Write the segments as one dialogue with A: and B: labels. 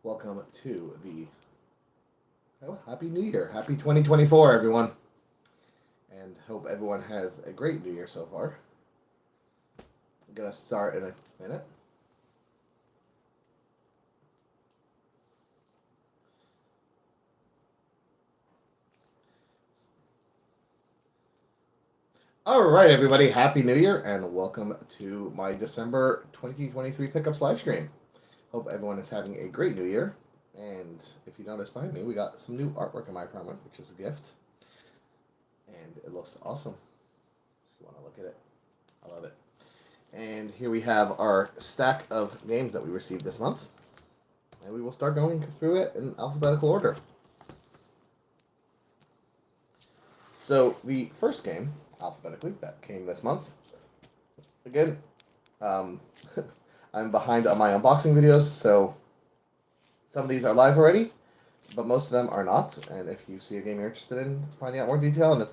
A: welcome to the Happy New Year. Happy 2024, everyone. And hope everyone has a great New Year so far. I'm going to start in a minute. All right, everybody. Happy New Year and welcome to my December 2023 Pickups live stream. Hope everyone is having a great New Year. And if you notice behind me, we got some new artwork in my apartment, which is a gift. And it looks awesome. If you want to look at it, I love it. And here we have our stack of games that we received this month. And we will start going through it in alphabetical order. So the first game, alphabetically, that came this month. Again, I'm behind on my unboxing videos, so some of these are live already, but most of them are not. And if you see a game you're interested in finding out more detail and the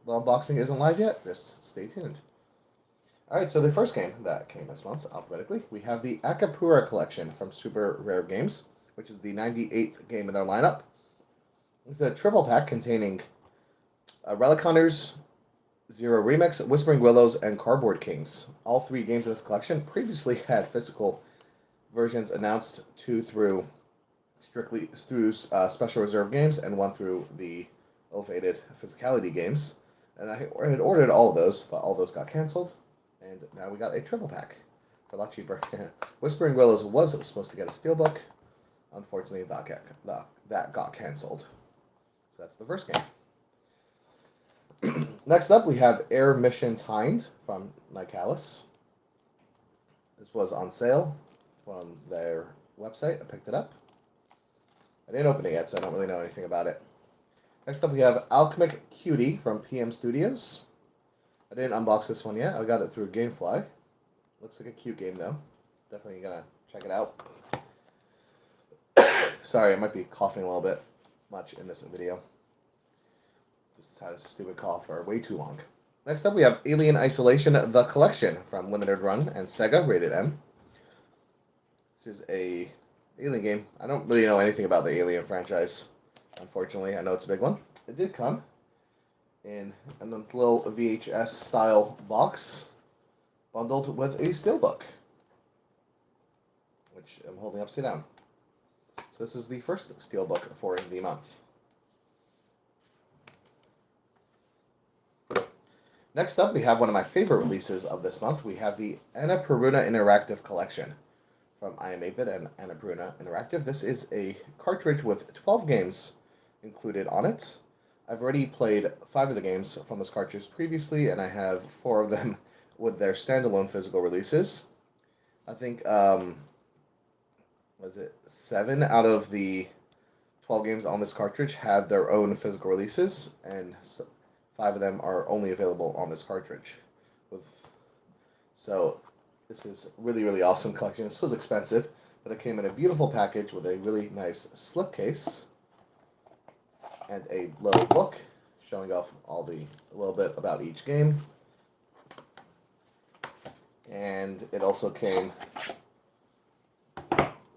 A: unboxing isn't live yet, just stay tuned. Alright, so the first game that came this month, alphabetically, we have the Acrylic collection from Super Rare Games, which is the 98th game in their lineup. It's a triple pack containing Relic Hunters, Zero Remix, Whispering Willows, and Cardboard Kings. All three games in this collection previously had physical versions announced, two through Special Reserve games and one through the ill-fated Physicality games. And I had ordered all of those, but all those got canceled. And now we got a triple pack for a lot cheaper. Whispering Willows was supposed to get a steelbook. Unfortunately, that got canceled. So that's the first game. Next up, we have Air Missions Hind from Nickelodeon. This was on sale from their website. I picked it up. I didn't open it yet, so I don't really know anything about it. Next up, we have Alchemic Cutie from PM Studios. I didn't unbox this one yet. I got it through Gamefly. Looks like a cute game, though. Definitely gonna check it out. Sorry, I might be coughing a little bit much in this video. Just had a stupid cough for way too long. Next up, we have Alien Isolation: The Collection from Limited Run and Sega, rated M. This is a Alien game. I don't really know anything about the Alien franchise, unfortunately. I know it's a big one. It did come in a little VHS style box bundled with a steelbook, which I'm holding upside down. So this is the first steelbook for the month. Next up, we have one of my favorite releases of this month. We have the Annapurna Interactive Collection from I Am 8-Bit and Annapurna Interactive. This is a cartridge with 12 games included on it. I've already played 5 of the games from this cartridge previously, and I have 4 of them with their standalone physical releases. I think, 7 out of the 12 games on this cartridge have their own physical releases, and 5 of them are only available on this cartridge. So this is really, really awesome collection. This was expensive, but it came in a beautiful package with a really nice slipcase and a little book showing off a little bit about each game. And it also came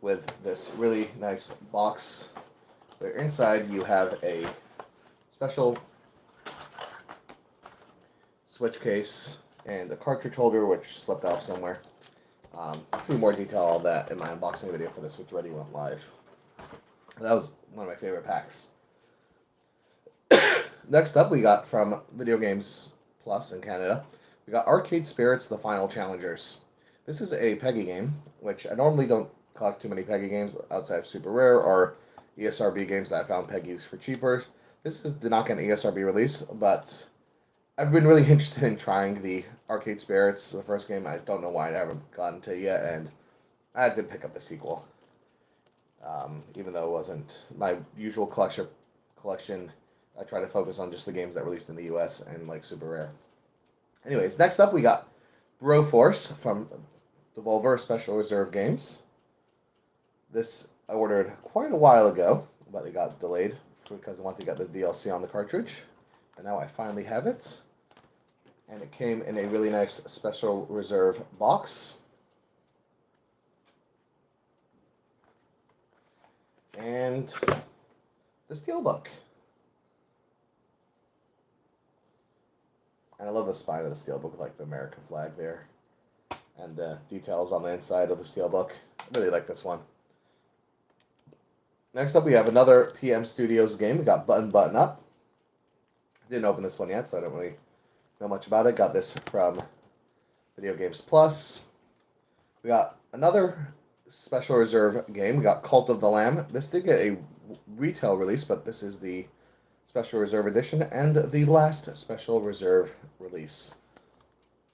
A: with this really nice box where inside you have a special switch case and a cartridge holder, which slipped off somewhere. I'll see more detail on that in my unboxing video for this, which already went live. That was one of my favorite packs. Next up, we got from Video Games Plus in Canada, we got Arcade Spirits: The Final Challengers. This is a Peggy game, which I normally don't collect too many Peggy games outside of Super Rare or ESRB games that I found Peggy's for cheaper. Did not get an ESRB release, but I've been really interested in trying the Arcade Spirits, the first game. I don't know why I haven't gotten to it yet, and I did pick up the sequel. Even though it wasn't my usual collection, I try to focus on just the games that released in the US and like Super Rare. Anyways, next up we got Broforce from Devolver Special Reserve Games. This I ordered quite a while ago, but it got delayed because I wanted to get the DLC on the cartridge. And now I finally have it. And it came in a really nice Special Reserve box. And the Steelbook. And I love the spine of the Steelbook with like the American flag there. And the details on the inside of the Steelbook. I really like this one. Next up, we have another PM Studios game. We got Button Up. Didn't open this one yet, so I don't really know much about it. Got this from Video Games Plus. We got another special reserve game. We got Cult of the Lamb. This did get a retail release, but this is the special reserve edition and the last special reserve release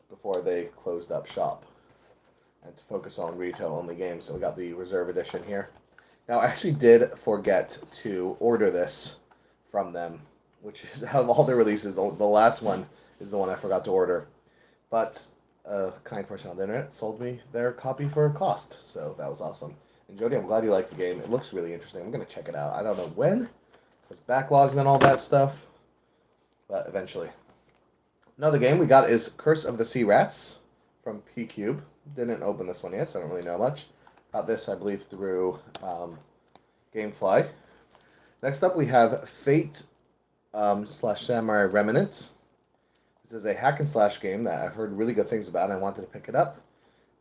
A: before they closed up shop and to focus on retail only games. So we got the reserve edition here. Now, I actually did forget to order this from them, which is out of all the releases, the last one is the one I forgot to order. But a kind person on the internet sold me their copy for a cost, so that was awesome. And Jody, I'm glad you liked the game. It looks really interesting. I'm going to check it out. I don't know when, because backlogs and all that stuff, but eventually. Another game we got is Curse of the Sea Rats from P-Cube. Didn't open this one yet, so I don't really know much. Got this, I believe, through Gamefly. Next up, we have Fate slash Samurai Remnants. This is a hack and slash game that I've heard really good things about, and I wanted to pick it up.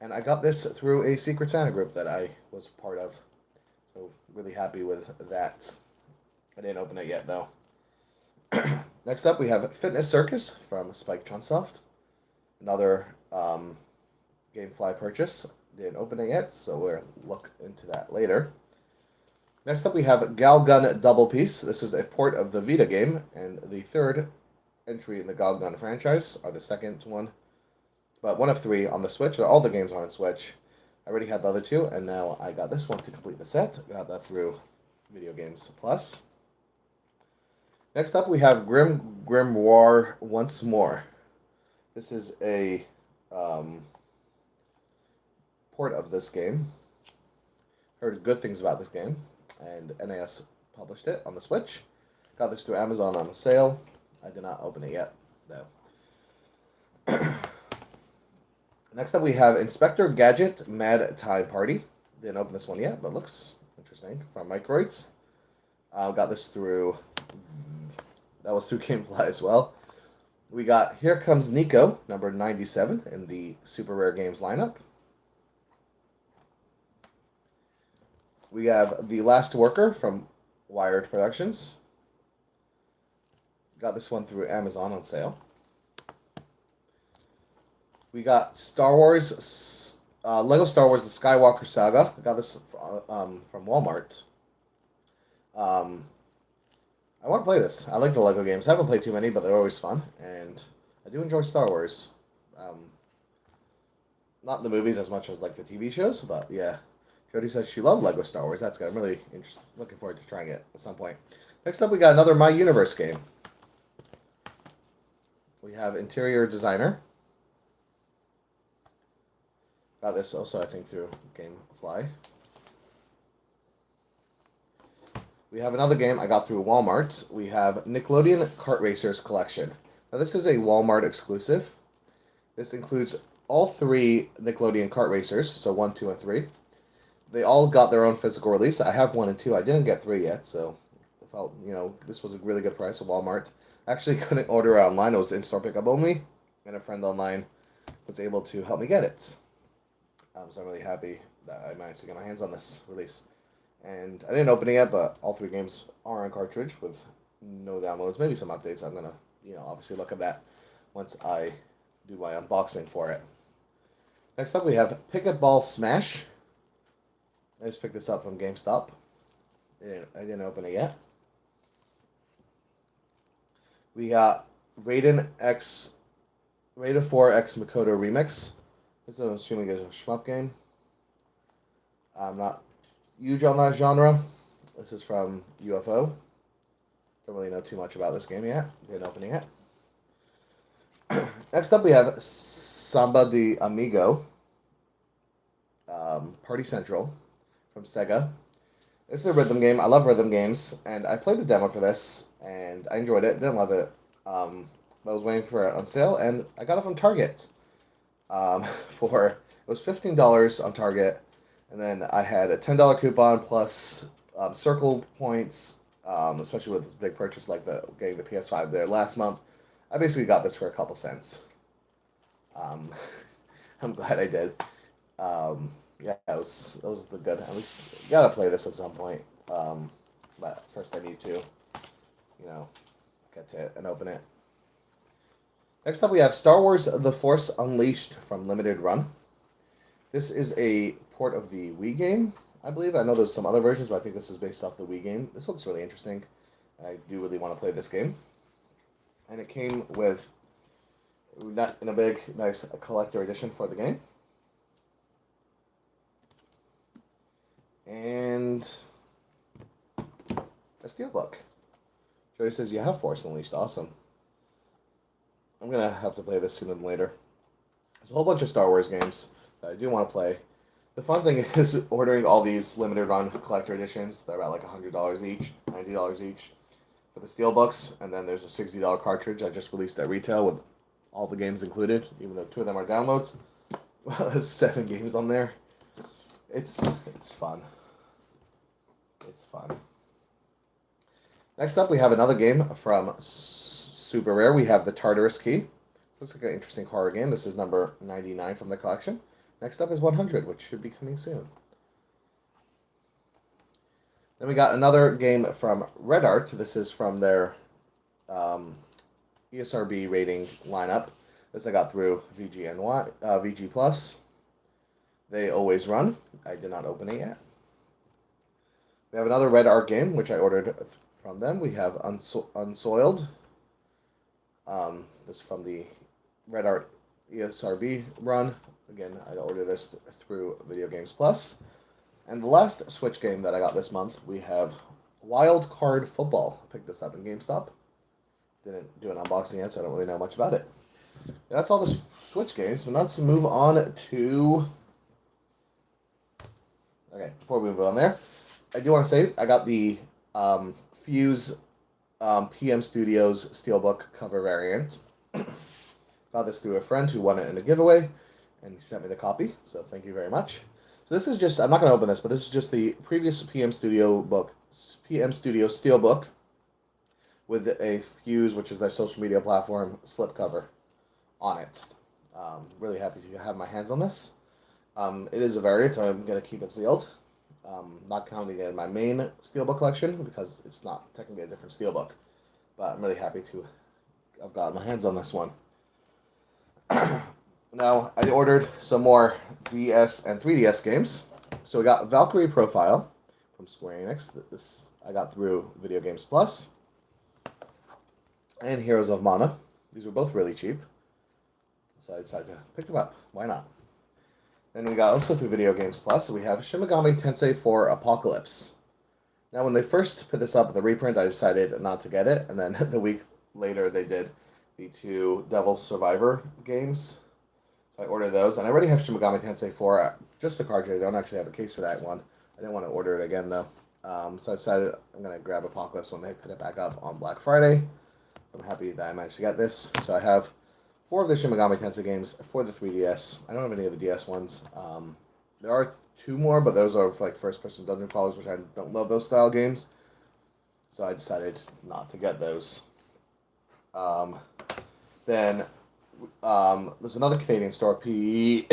A: And I got this through a Secret Santa group that I was part of. So, really happy with that. I didn't open it yet, though. Next up, we have Fitness Circus from Spike Chunsoft. Another Gamefly purchase. Didn't open it yet, so we'll look into that later. Next up, we have Galgun Double Piece. This is a port of the Vita game, and the third entry in the Galgun franchise, or the second one, but one of three on the Switch. All the games are on Switch. I already had the other two, and now I got this one to complete the set. Got that through Video Games Plus. Next up, we have Grimoire Once More. This is a port of this game. Heard good things about this game, and NAS published it on the Switch. Got this through Amazon on a sale. I did not open it yet, though. Next up, we have Inspector Gadget Mad Time Party. Didn't open this one yet, but looks interesting. From Microids. Got this through... That was through Gamefly as well. We got Here Comes Nico, number 97, in the Super Rare Games lineup. We have The Last Worker from Wired Productions. Got this one through Amazon on sale. We got Star Wars, Lego Star Wars The Skywalker Saga. Got this from Walmart. I want to play this. I like the Lego games. I haven't played too many, but they're always fun. And I do enjoy Star Wars. Not the movies as much as like the TV shows, but yeah. Jody says she loved Lego Star Wars. That's good. I'm really looking forward to trying it at some point. Next up, we got another My Universe game. We have Interior Designer. Got this also, I think, through Gamefly. We have another game I got through Walmart. We have Nickelodeon Kart Racers Collection. Now, this is a Walmart exclusive. This includes all three Nickelodeon Kart Racers, so 1, 2, and 3. They all got their own physical release. I have 1 and 2. I didn't get 3 yet, so I felt, this was a really good price at Walmart. I actually couldn't order it online. It was in-store pickup only, and a friend online was able to help me get it. So I'm really happy that I managed to get my hands on this release. And I didn't open it yet, but all 3 games are on cartridge with no downloads. Maybe some updates. I'm going to, obviously look at that once I do my unboxing for it. Next up, we have Pickleball Smash. I just picked this up from GameStop. I didn't open it yet. We got Raiden 4X Makoto Remix. This is, I'm assuming, is a shmup game. I'm not huge on that genre. This is from UFO. Don't really know too much about this game yet. Didn't open it yet. Next up, we have Samba de Amigo. Party Central from Sega. This is a rhythm game. I love rhythm games, and I played the demo for this, and I enjoyed it. Didn't love it. But I was waiting for it on sale, and I got it from Target. It was $15 on Target, and then I had a $10 coupon plus circle points, especially with a big purchase like getting the PS5 there last month. I basically got this for a couple cents. Um, I'm glad I did. Yeah, it was the good. At least you gotta play this at some point. But first I need to, get to it and open it. Next up, we have Star Wars: The Force Unleashed from Limited Run. This is a port of the Wii game, I believe. I know there's some other versions, but I think this is based off the Wii game. This looks really interesting. I do really want to play this game. And it came with, not in a big, nice collector edition for the game. And a steelbook. Joey says, you have Force Unleashed. Awesome. I'm going to have to play this sooner than later. There's a whole bunch of Star Wars games that I do want to play. The fun thing is ordering all these limited run collector editions. They're about like $100 each, $90 each for the steelbooks. And then there's a $60 cartridge I just released at retail with all the games included, even though 2 of them are downloads. Well, there's 7 games on there. It's fun. It's fun. Next up, we have another game from Super Rare. We have the Tartarus Key. This looks like an interesting horror game. This is number 99 from the collection. Next up is 100, which should be coming soon. Then we got another game from Red Art. This is from their ESRB rating lineup. This I got through VG Plus. They always run. I did not open it yet. We have another Red Art game, which I ordered from them. We have Unsoiled. This is from the Red Art ESRB run. Again, I ordered this through Video Games Plus. And the last Switch game that I got this month, we have Wild Card Football. I picked this up in GameStop. Didn't do an unboxing yet, so I don't really know much about it. That's all the Switch games. So now let's move on to... Okay, before we move on there, I do want to say I got the Fuse PM Studios Steelbook cover variant. Got this through a friend who won it in a giveaway, and he sent me the copy, so thank you very much. So this is just, I'm not going to open this, but this is just the previous PM Studio Steelbook with a Fuse, which is their social media platform, slipcover on it. Really happy to have my hands on this. It is a variant, so I'm going to keep it sealed. Not counting it in my main steelbook collection because it's not technically a different steelbook. But I'm really happy to have got my hands on this one. Now, I ordered some more DS and 3DS games. So we got Valkyrie Profile from Square Enix. This I got through Video Games Plus. And Heroes of Mana. These were both really cheap. So I decided to pick them up. Why not? Then we got also through Video Games Plus, so we have Shin Megami Tensei 4 Apocalypse. Now, when they first put this up at the reprint, I decided not to get it, and then the week later they did the 2 Devil Survivor games. So I ordered those, and I already have Shin Megami Tensei 4, just the cartridge. I don't actually have a case for that one. I didn't want to order it again, though. So I decided I'm going to grab Apocalypse when they put it back up on Black Friday. I'm happy that I managed to get this. So I have 4 of the Shin Megami Tensei games for the 3DS. I don't have any of the DS ones. There are 2 more, but those are for like first-person dungeon crawlers, which I don't love those style games. So I decided not to get those. Then there's another Canadian store, PNP,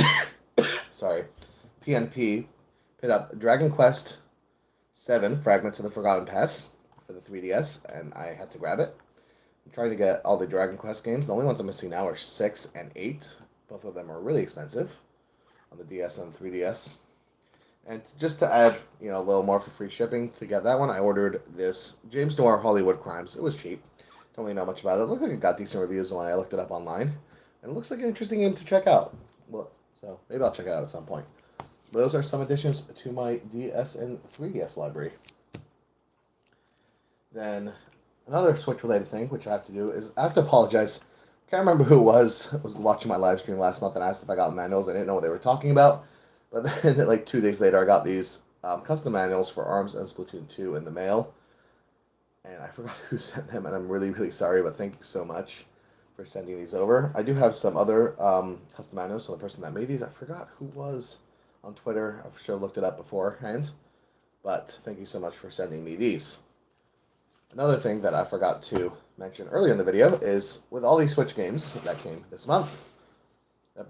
A: put up Dragon Quest 7 Fragments of the Forgotten Past for the 3DS, and I had to grab it. I'm trying to get all the Dragon Quest games. The only ones I'm missing now are 6 and 8. Both of them are really expensive on the DS and the 3DS. And just to add, a little more for free shipping to get that one, I ordered this James Noir Hollywood Crimes. It was cheap. Don't really know much about it. It looked like it got decent reviews when I looked it up online. And it looks like an interesting game to check out. So maybe I'll check it out at some point. But those are some additions to my DS and 3DS library. Then another Switch-related thing, which I have to do, is I have to apologize. I can't remember who it was. I was watching my live stream last month and asked if I got manuals. I didn't know what they were talking about. But then, like 2 days later, I got these custom manuals for ARMS and Splatoon 2 in the mail. And I forgot who sent them, and I'm really, really sorry, but thank you so much for sending these over. I do have some other custom manuals from the person that made these. I forgot who was on Twitter. I for sure looked it up beforehand. but thank you so much for sending me these. Another thing that I forgot to mention earlier in the video is with all these Switch games that came this month, I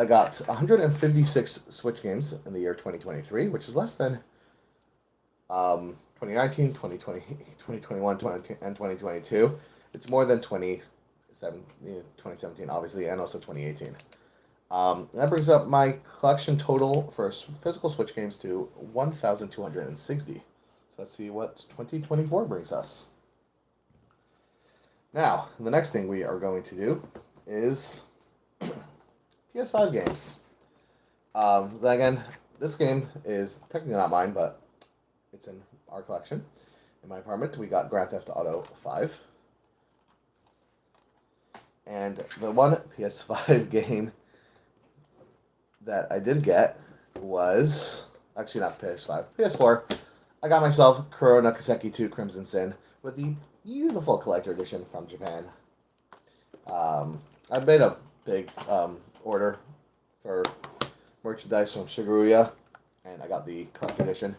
A: got 156 Switch games in the year 2023, which is less than 2019, 2020, 2021, 20, and 2022. It's more than 2017, obviously, and also 2018. That brings up my collection total for physical Switch games to 1,260. So let's see what 2024 brings us. Now, the next thing we are going to do is PS5 games. Again, this game is technically not mine, but it's in our collection. In my apartment, we got Grand Theft Auto 5. And the one PS5 game that I did get was, actually not PS5, PS4. I got myself Kuro no Kiseki 2 Crimson Sin with the beautiful collector edition from Japan. I made a big order for merchandise from Shigeruya, and I got the collector edition.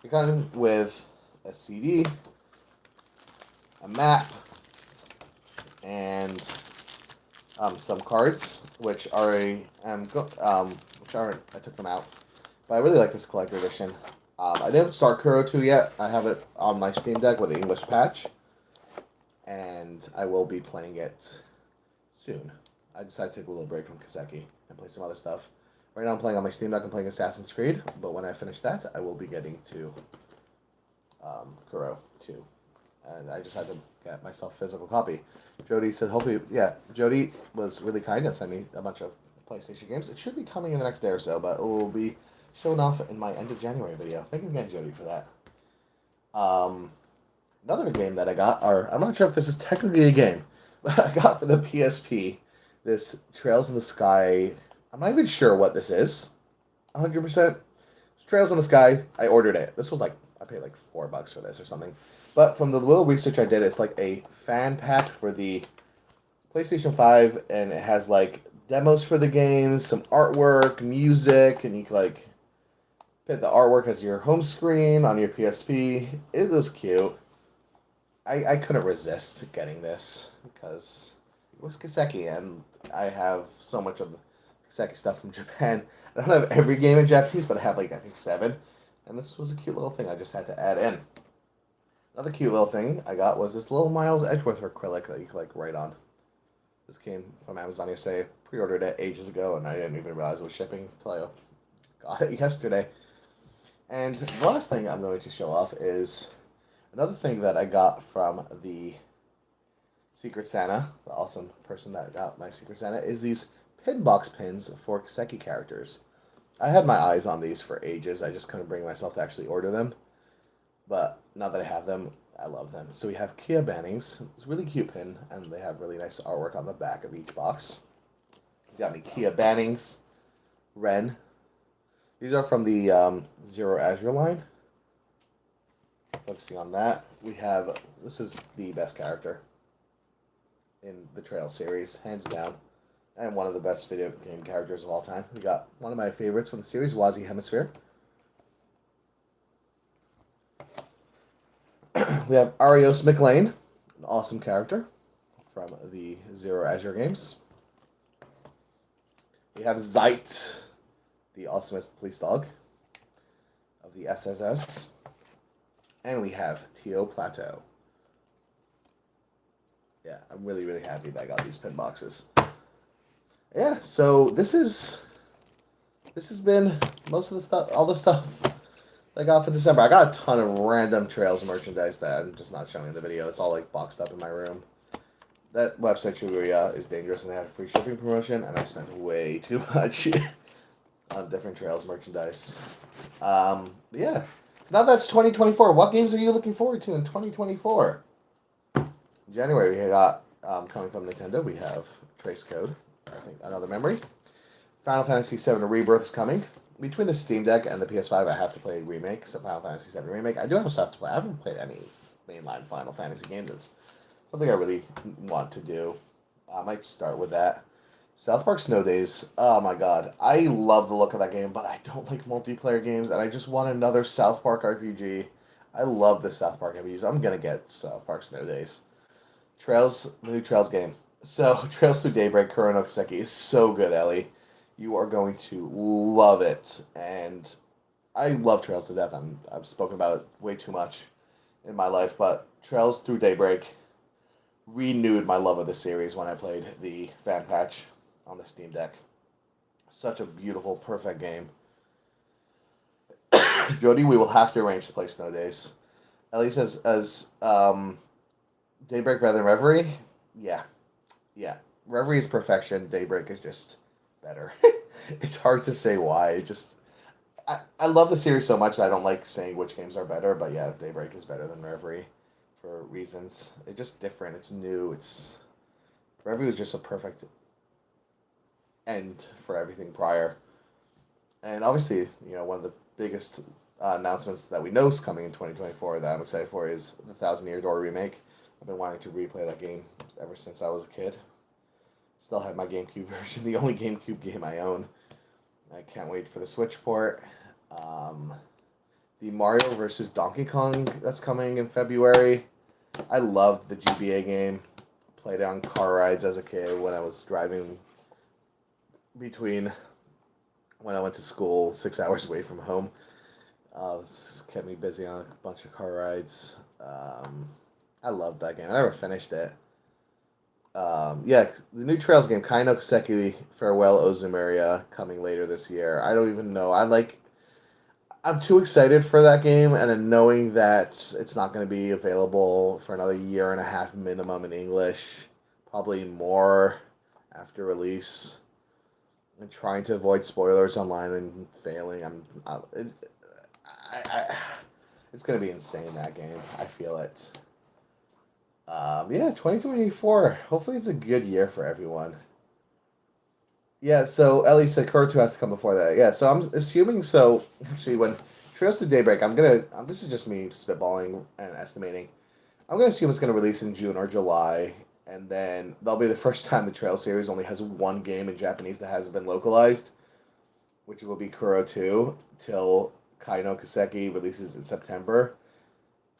A: It comes with a CD, a map, and some cards, which I took them out. But I really like this collector edition. I didn't start Kuro 2 yet. I have it on my Steam Deck with the English patch, and I will be playing it soon. I decided to take a little break from Kiseki and play some other stuff. Right now I'm playing on my Steam Deck. I'm playing Assassin's Creed, but when I finish that, I will be getting to Kuro 2. And I just had to get myself a physical copy. Jody said, hopefully, yeah, Jody was really kind and sent me a bunch of PlayStation games. It should be coming in the next day or so, but it will be shown off in my end of January video. Thank you again, Jody, for that. Another game that I got, or I'm not sure if this is technically a game, but I got for the PSP this Trails in the Sky. I'm not even sure what this is. 100%. It's Trails in the Sky. I ordered it. This was like, I paid like $4 for this or something. But from the little research I did, it's like a fan pack for the PlayStation 5, and it has like demos for the games, some artwork, music, and you can like put the artwork as your home screen on your PSP. It was cute. I couldn't resist getting this because it was Kiseki, and I have so much of the Kiseki stuff from Japan. I don't have every game in Japanese, but I have like, I think 7. And this was a cute little thing I just had to add in. Another cute little thing I got was this little Miles Edgeworth acrylic that you could like write on. This came from Amazon USA. Pre-ordered it ages ago, and I didn't even realize it was shipping until I got it yesterday. And the last thing I'm going to show off is another thing that I got from the Secret Santa, the awesome person that got my Secret Santa, is these pin box pins for Kiseki characters. I had my eyes on these for ages. I just couldn't bring myself to actually order them. But now that I have them, I love them. So we have Kia Bannings. It's a really cute pin, and they have really nice artwork on the back of each box. You got me Kia Bannings, Ren. These are from the Zero Azure line. Focusing on that, we have, this is the best character in the Trail series, hands down, and one of the best video game characters of all time. We got one of my favorites from the series, Wazi Hemisphere. We have Arios McLean, an awesome character from the Zero Azure games. We have Zeit, the awesomest police dog of the SSS. And we have Tio Plateau. Yeah, I'm really, really happy that I got these pin boxes. Yeah, so this has been most of the stuff, all the stuff I got for December. I got a ton of random Trails merchandise that I'm just not showing in the video. It's all like boxed up in my room. That website, Shigeruya, is dangerous, and they had a free shipping promotion, and I spent way too much on different Trails merchandise. Yeah. So now that's 2024. What games are you looking forward to in 2024? In January, we got, coming from Nintendo, we have Trace Code, I think, Another Memory. Final Fantasy VII Rebirth is coming. Between the Steam Deck and the PS5, I have to play a remake, so Final Fantasy VII Remake. I do also have to play, I haven't played any mainline Final Fantasy games. It's something I really want to do. I might start with that. South Park Snow Days. Oh my god. I love the look of that game, but I don't like multiplayer games, and I just want another South Park RPG. I love the South Park RPGs. I'm gonna get South Park Snow Days. Trails, the new Trails game. So, Trails Through Daybreak, Kuro no Kiseki is so good, Ellie. You are going to love it. And I love Trails to death. I've spoken about it way too much in my life, but Trails Through Daybreak renewed my love of the series when I played the fan patch on the Steam Deck. Such a beautiful, perfect game. Jody, we will have to arrange to play Snow Days. Ellie says, as Daybreak better than Reverie? Yeah. Yeah. Reverie is perfection. Daybreak is just better. It's hard to say why. I love the series so much that I don't like saying which games are better, but yeah, Daybreak is better than Reverie for reasons. It's just different. It's new. It's Reverie was just a perfect end for everything prior. And obviously, one of the biggest announcements that we know is coming in 2024 that I'm excited for is the Thousand Year Door remake. I've been wanting to replay that game ever since I was a kid. Still have my GameCube version, the only GameCube game I own. I can't wait for the Switch port. The Mario versus Donkey Kong that's coming in February. I loved the GBA game. Played it on car rides as a kid when I was driving between when I went to school 6 hours away from home. This kept me busy on a bunch of car rides. I loved that game. I never finished it. Yeah, the new Trails game, Kai no Kiseki Farewell Ozumeria, coming later this year. I don't even know. I'm too excited for that game, and then knowing that it's not going to be available for another year and a half minimum in English, probably more after release, and trying to avoid spoilers online and failing. It's going to be insane, that game. I feel it. Yeah, 2024. Hopefully, it's a good year for everyone. Yeah, so Ellie said Core 2 has to come before that. Yeah, so I'm assuming so. Actually, when Trails to Daybreak, this is just me spitballing and estimating. I'm gonna assume it's gonna release in June or July, and then that'll be the first time the Trail series only has one game in Japanese that hasn't been localized, which will be Kuro 2 till Kai no Kiseki releases in September.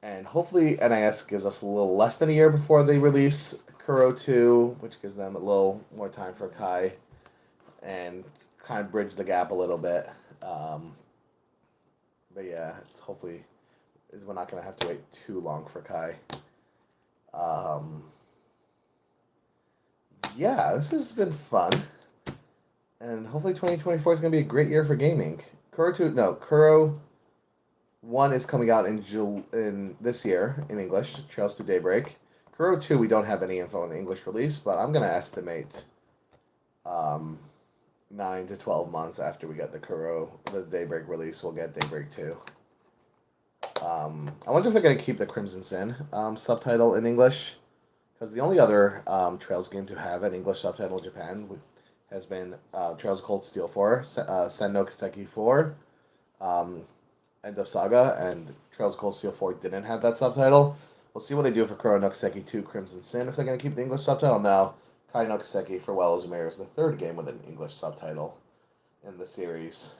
A: And hopefully NIS gives us a little less than a year before they release Kuro 2, which gives them a little more time for Kai and kind of bridge the gap a little bit. But yeah, we're not going to have to wait too long for Kai. Yeah, this has been fun. And hopefully 2024 is going to be a great year for gaming. Kuro 1 is coming out in this year in English, Trails to Daybreak. Kuro 2, we don't have any info on the English release, but I'm going to estimate 9 to 12 months after we get the Daybreak release, we'll get Daybreak 2. I wonder if they're going to keep the Crimson Sin subtitle in English, because the only other Trails game to have an English subtitle in Japan has been Trails of Cold Steel 4, Sen no Kiseki 4, End of Saga, and Trails of Cold Steel 4 didn't have that subtitle. We'll see what they do for Kuro no Kiseki 2 Crimson Sin, if they're going to keep the English subtitle now. Kai no Kiseki Farewell Ozumeria is the third game with an English subtitle in the series.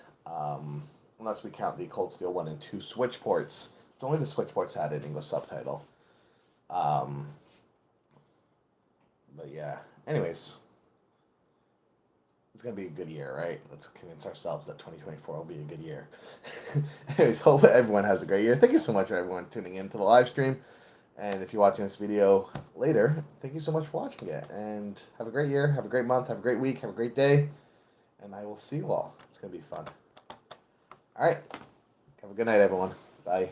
A: Unless we count the Cold Steel 1 and 2 Switch ports. Only the Switch ports had an English subtitle. But yeah. Anyways. It's going to be a good year, right? Let's convince ourselves that 2024 will be a good year. Anyways, hope everyone has a great year. Thank you so much for everyone tuning in to the live stream. And if you're watching this video later, thank you so much for watching it. And have a great year, have a great month, have a great week, have a great day. And I will see you all. It's going to be fun. All right. Have a good night, everyone. Bye.